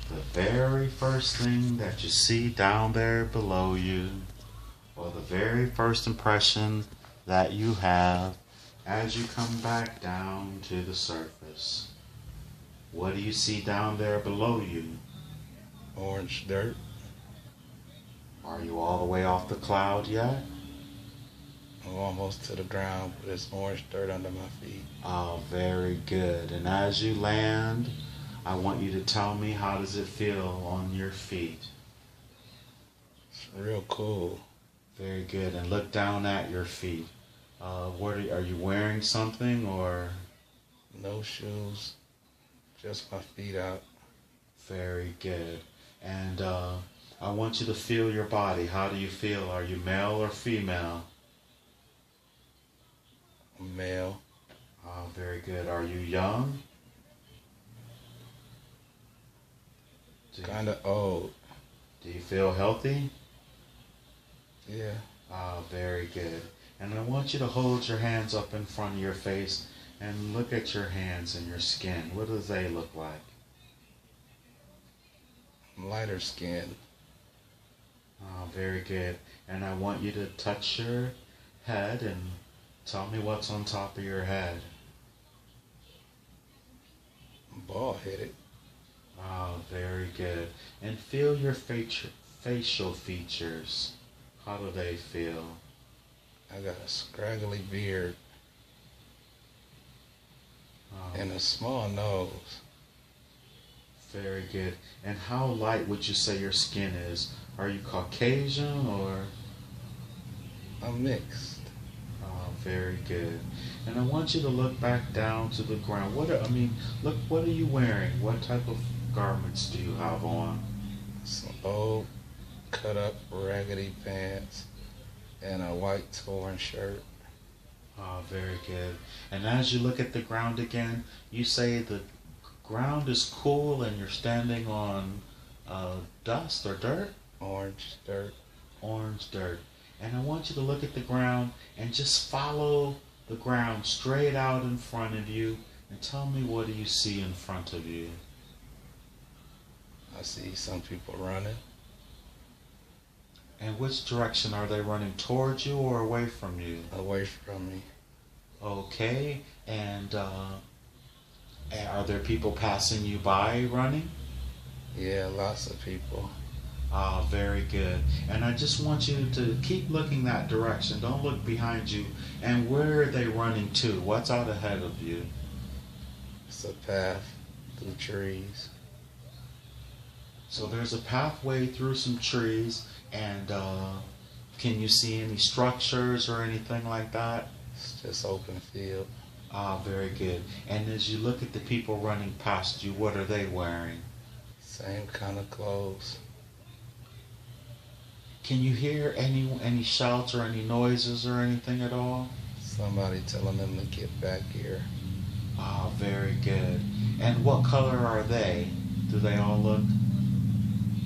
The very first thing that you see down there below you, or the very first impression that you have as you come back down to the surface. What do you see down there below you? Orange dirt. Are you all the way off the cloud yet? I'm almost to the ground, but it's orange dirt under my feet. Oh, very good. And as you land, I want you to tell me, how does it feel on your feet? It's real cool. Very good. And look down at your feet. Are you wearing something or? No shoes, just my feet out. Very good. And I want you to feel your body. How do you feel? Are you male or female? Male. Oh, very good. Are you young? Kinda old. Do you feel healthy? Yeah. Ah, very good. And I want you to hold your hands up in front of your face and look at your hands and your skin. What do they look like? Lighter skin. Oh, very good. And I want you to touch your head and tell me what's on top of your head. Bald headed. Oh, very good. And feel your facial features. How do they feel? I got a scraggly beard and a small nose. Very good. And how light would you say your skin is? Are you Caucasian or? I'm mixed. Oh, very good. And I want you to look back down to the ground. What are you wearing? What type of garments do you have on? Some old, cut up, raggedy pants and a white torn shirt. Oh, very good. And as you look at the ground again, you say the ground is cool and you're standing on dust or dirt? Orange dirt. Orange dirt. And I want you to look at the ground and just follow the ground straight out in front of you and tell me, what do you see in front of you? I see some people running. And which direction are they running? Towards you or away from you? Away from me. Okay. And are there people passing you by running? Yeah, lots of people. Ah, very good. And I just want you to keep looking that direction. Don't look behind you. And where are they running to? What's out ahead of you? It's a path through trees. So there's a pathway through some trees, and can you see any structures or anything like that? It's just open field. Ah, very good. And as you look at the people running past you, what are they wearing? Same kind of clothes. Can you hear any shouts or any noises or anything at all? Somebody telling them to get back here. Ah, very good. And what color are they? Do they all look?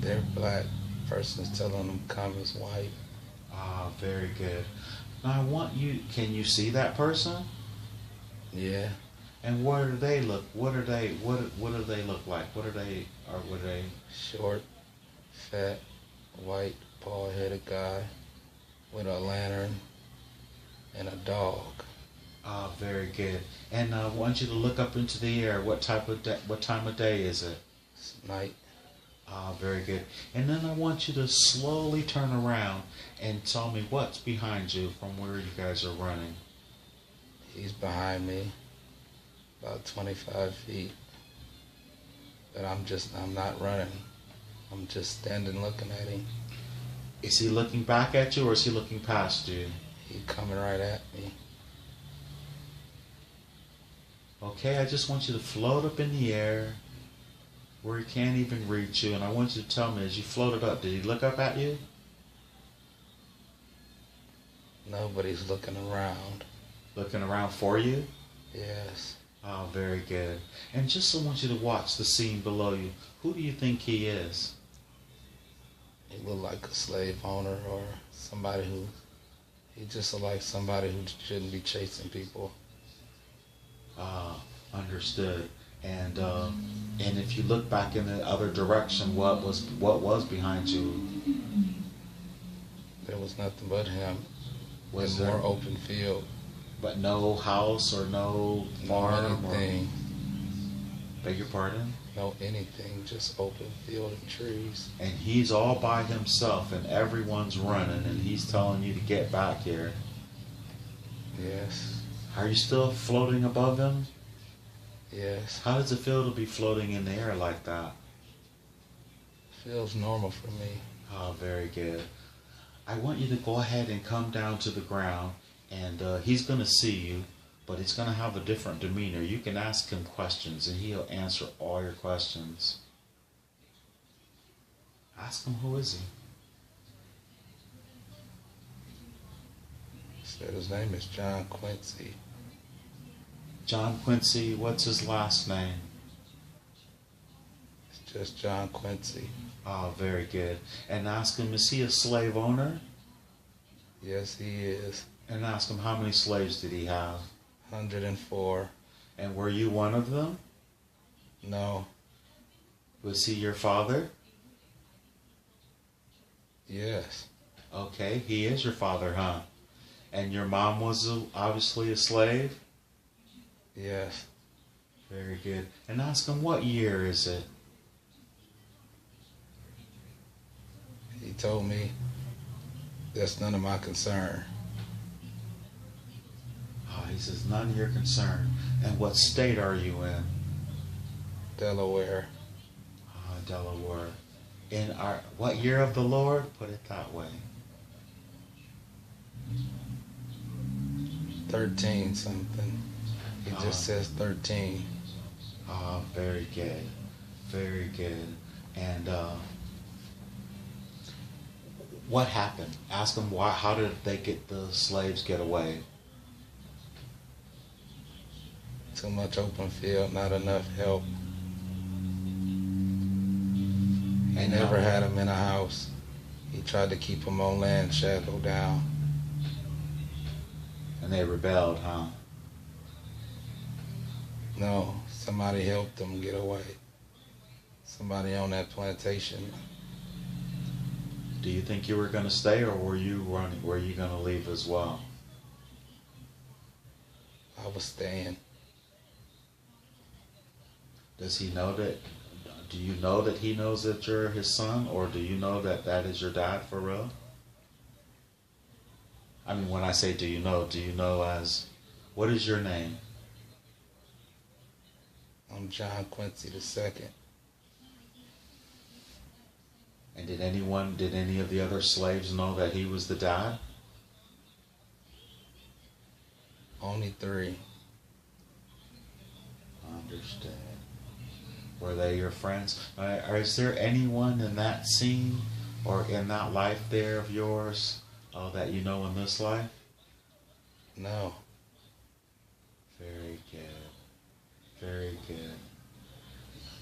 They're black. Person's telling them come is white. Ah, very good. Now I want you, can you see that person? Yeah. And what do they look? What do they look like? What are they? Short, fat, white, bald-headed guy with a lantern and a dog. Ah, very good. And I want you to look up into the air. What time of day is it? It's night. Ah, very good. And then I want you to slowly turn around and tell me what's behind you from where you guys are running. He's behind me, about 25 feet. But I'm not running. I'm just standing looking at him. Is he looking back at you or is he looking past you? He's coming right at me. Okay, I just want you to float up in the air where he can't even reach you, and I want you to tell me, as you floated up, did he look up at you? Nobody's looking around. Looking around for you? Yes. Oh, very good. And just I want you to watch the scene below you. Who do you think he is? He looked like a slave owner or somebody he just looked like somebody who shouldn't be chasing people. Understood. And if you look back in the other direction, what was behind you? There was nothing but him. Was more there open field? But no house or no farm or anything. Beg your pardon? No anything, just open field and trees. And he's all by himself, and everyone's running, and he's telling you to get back here. Yes. Are you still floating above him? Yes. How does it feel to be floating in the air like that? Feels normal for me. Oh, very good. I want you to go ahead and come down to the ground, and he's going to see you, but he's going to have a different demeanor. You can ask him questions, and he'll answer all your questions. Ask him, who is he? Said his name is John Quincy. John Quincy, what's his last name? It's just John Quincy. Oh, very good. And ask him, is he a slave owner? Yes, he is. And ask him, how many slaves did he have? 104. And were you one of them? No. Was he your father? Yes. Okay, he is your father, huh? And your mom was obviously a slave? Yes. Very good. And ask him, what year is it? He told me that's none of my concern. Oh, he says, none of your concern. And what state are you in? Delaware. Delaware. In what year of the Lord? Put it that way. 13 something. He just says 13. Very good. Very good. And what happened? Ask them why. How did the slaves get away? Too much open field, not enough help. He never had them in a house. He tried to keep them on land, shadow down. And they rebelled, huh? No, somebody helped them get away. Somebody on that plantation. Do you think you were going to stay, or were you going to leave as well? I was staying. Does he know that? Do you know that he knows that you're his son, or do you know that that is your dad for real? I mean, when I say do you know as, what is your name? I'm John Quincy II. And did any of the other slaves know that he was the dad? Only 3. Understand. Were they your friends? Is there anyone in that scene or in that life there of yours that you know in this life? No. Very good. Very good.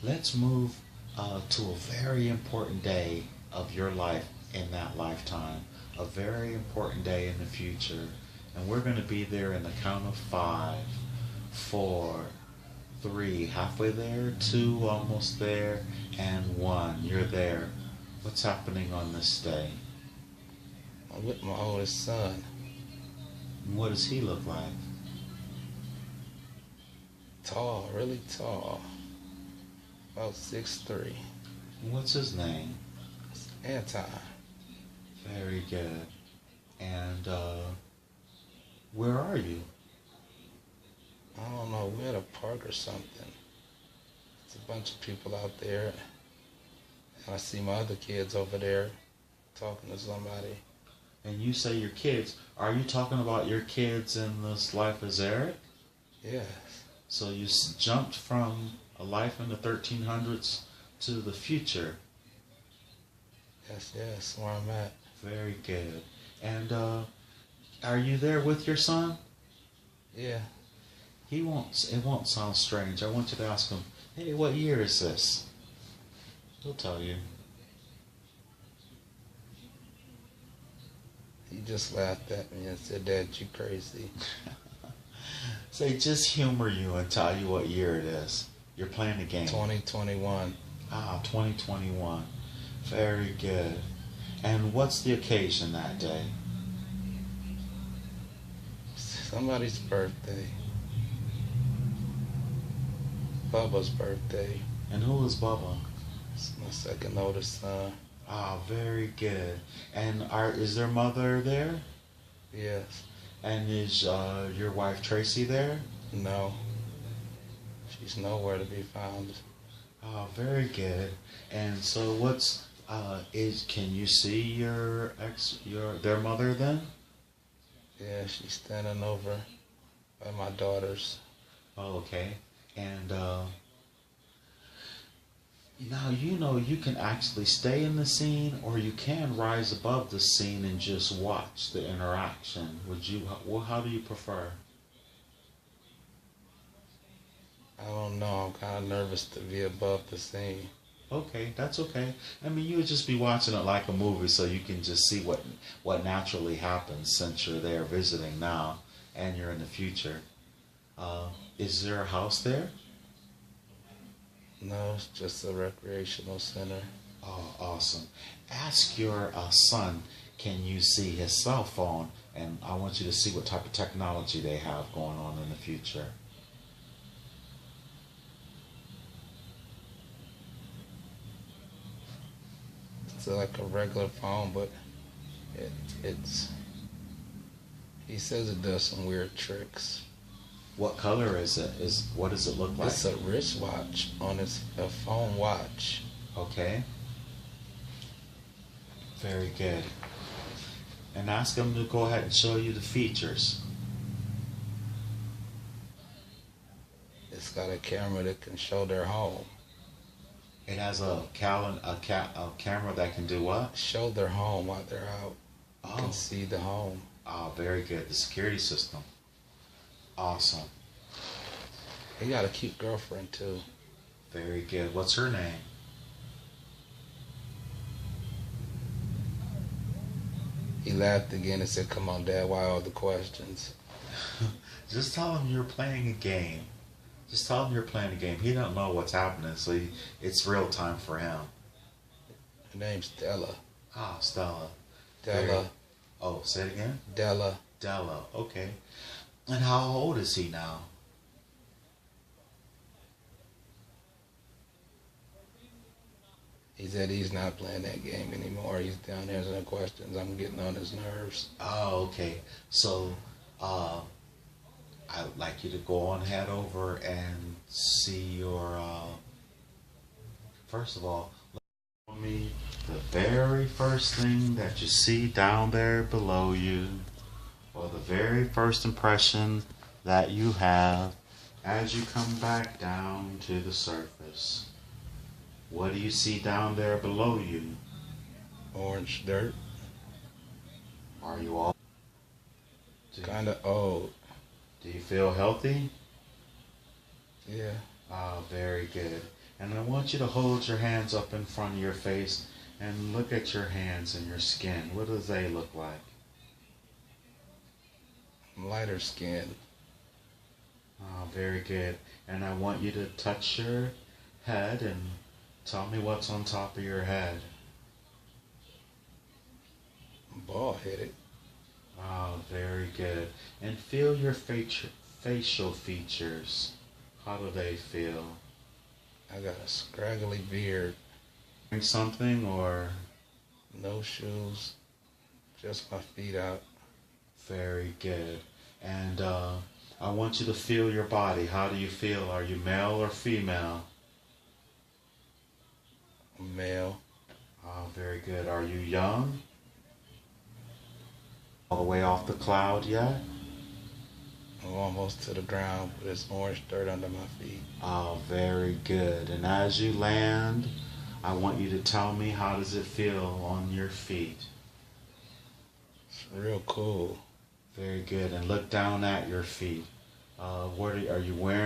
Let's move to a very important day of your life in that lifetime. A very important day in the future. And we're going to be there in the count of 5, 4, 3, halfway there, 2, almost there, and 1. You're there. What's happening on this day? I'm with my oldest son. And what does he look like? Tall, really tall. About 6'3". And what's his name? It's Anton. Very good. And where are you? I don't know, we're at a park or something. It's a bunch of people out there. And I see my other kids over there talking to somebody. And you say your kids. Are you talking about your kids in this life as Eric? Yes. So you jumped from a life in the 1300s to the future. Yes, where I'm at. Very good. And are you there with your son? Yeah. It won't sound strange. I want you to ask him, hey, what year is this? He'll tell you. He just laughed at me and said, Dad, you crazy. Say, just humor you and tell you what year it is. You're playing a game. 2021. 2021. Very good. And what's the occasion that day? Somebody's birthday. Bubba's birthday. And who is Bubba? It's my second oldest son. Very good. And is their mother there? Yes. And is your wife Tracy there? No. She's nowhere to be found. Very good. And so can you see their mother then? Yeah, she's standing over by my daughters. Oh, okay. And now you can actually stay in the scene, or you can rise above the scene and just watch the interaction. How do you prefer? I don't know. I'm kind of nervous to be above the scene. Okay, that's okay. I mean, you would just be watching it like a movie, so you can just see what naturally happens since you're there visiting now and you're in the future. Is there a house there? No, it's just a recreational center. Oh, awesome. Ask your son, can you see his cell phone? And I want you to see what type of technology they have going on in the future. It's like a regular phone, but he says it does some weird tricks. What color is it? What does it look like? It's a wristwatch on a phone watch. Okay. Very good. And ask him to go ahead and show you the features. It's got a camera that can show their home. It has a camera that can do what? Show their home while they're out. You can see the home. Very good. The security system. Awesome. He got a cute girlfriend too. Very good. What's her name? He laughed again and said, "Come on, Dad, why all the questions?" Just tell him you're playing a game. Just tell him you're playing a game. He don't know what's happening, so it's real time for him. Her name's Della. Stella. Della. Say it again? Della. Della, okay. And how old is he now? He said he's not playing that game anymore. He's down there answering questions. I'm getting on his nerves. Okay. So, I'd like you to go on head over and see your, first of all, tell me the very first thing that you see down there below you, or the very first impression that you have as you come back down to the surface. What do you see down there below you? Orange dirt. Are you all Kind of old. Do you feel healthy? Yeah. Very good. And I want you to hold your hands up in front of your face and look at your hands and your skin. What do they look like? Lighter skin. Very good. And I want you to touch your head and tell me what's on top of your head. Bald-headed. Very good. And feel your facial features. How do they feel? I got a scraggly beard. Wearing something or? No shoes. Just my feet out. Very good. And I want you to feel your body. How do you feel? Are you male or female? Male. Very good. Are you young? All the way off the cloud yet? I'm almost to the ground, but there's orange dirt under my feet. Very good. And as you land, I want you to tell me, how does it feel on your feet? It's real cool. Very good. And look down at your feet. What are you wearing?